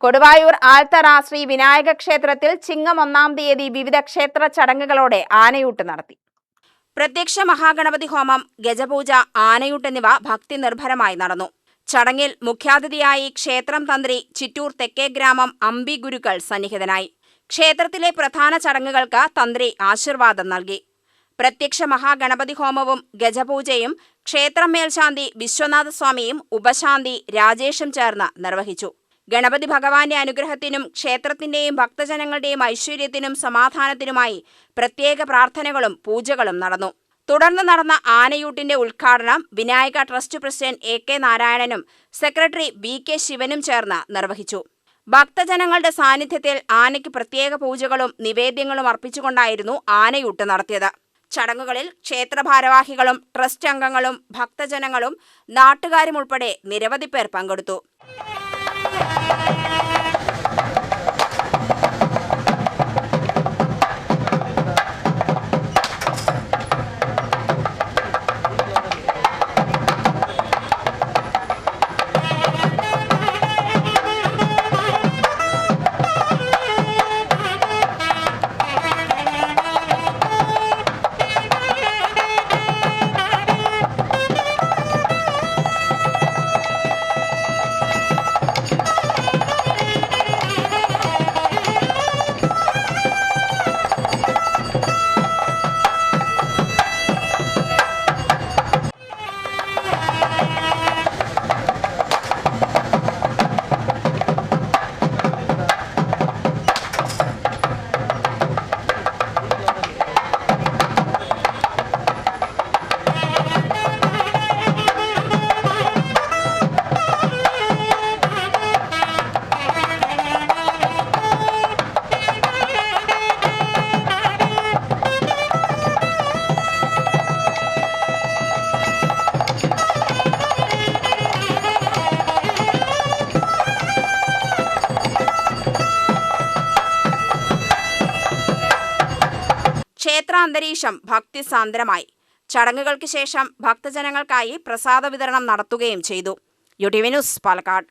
കൊടുവായൂർ ആൽത്തറ ശ്രീ വിനായക ക്ഷേത്രത്തിൽ ചിങ്ങം 1-ാം തീയതി വിവിധ ക്ഷേത്ര ചടങ്ങുകളോടെ ആനയൂട്ട് നടത്തി. പ്രത്യക്ഷ മഹാഗണപതി ഹോമം, ഗജപൂജ, ആനയൂട്ട് എന്നിവ ഭക്തി നിർഭരമായി നടന്നു. ചടങ്ങിൽ മുഖ്യാതിഥിയായി ക്ഷേത്രം തന്ത്രി ചിറ്റൂർ തെക്കേ ഗ്രാമം അമ്പി ഗുരുക്കൾ സന്നിഹിതനായി. ക്ഷേത്രത്തിലെ പ്രധാന ചടങ്ങുകൾക്ക് തന്ത്രി ആശീർവാദം നൽകി. പ്രത്യക്ഷ മഹാഗണപതി ഹോമവും ഗജപൂജയും ക്ഷേത്രം മേൽശാന്തി വിശ്വനാഥ സ്വാമിയും ഉപശാന്തി രാജേഷും ചേർന്ന് നിർവഹിച്ചു. ഗണപതി ഭഗവാന്റെ അനുഗ്രഹത്തിനും ക്ഷേത്രത്തിന്റെയും ഭക്തജനങ്ങളുടെയും ഐശ്വര്യത്തിനും സമാധാനത്തിനുമായി പ്രത്യേക പ്രാർത്ഥനകളും പൂജകളും നടന്നു. തുടർന്ന് നടന്ന ആനയൂട്ടിന്റെ ഉദ്ഘാടനം വിനായക ട്രസ്റ്റ് പ്രസിഡന്റ് AK നാരായണനും സെക്രട്ടറി BK ശിവനും ചേർന്ന് നിർവഹിച്ചു. ഭക്തജനങ്ങളുടെ സാന്നിധ്യത്തിൽ ആനയ്ക്ക് പ്രത്യേക പൂജകളും നിവേദ്യങ്ങളും അർപ്പിച്ചുകൊണ്ടായിരുന്നു ആനയൂട്ട് നടത്തിയത്. ചടങ്ങുകളിൽ ക്ഷേത്ര ഭാരവാഹികളും ട്രസ്റ്റ് അംഗങ്ങളും ഭക്തജനങ്ങളും നാട്ടുകാരും ഉൾപ്പെടെ നിരവധി പേർ പങ്കെടുത്തു. ക്ഷേത്രാന്തരീക്ഷം ഭക്തിസാന്ദ്രമായി. ചടങ്ങുകൾക്ക് ശേഷം ഭക്തജനങ്ങൾക്കായി പ്രസാദ വിതരണം നടത്തുകയും ചെയ്തു. UTV news, Palakkad.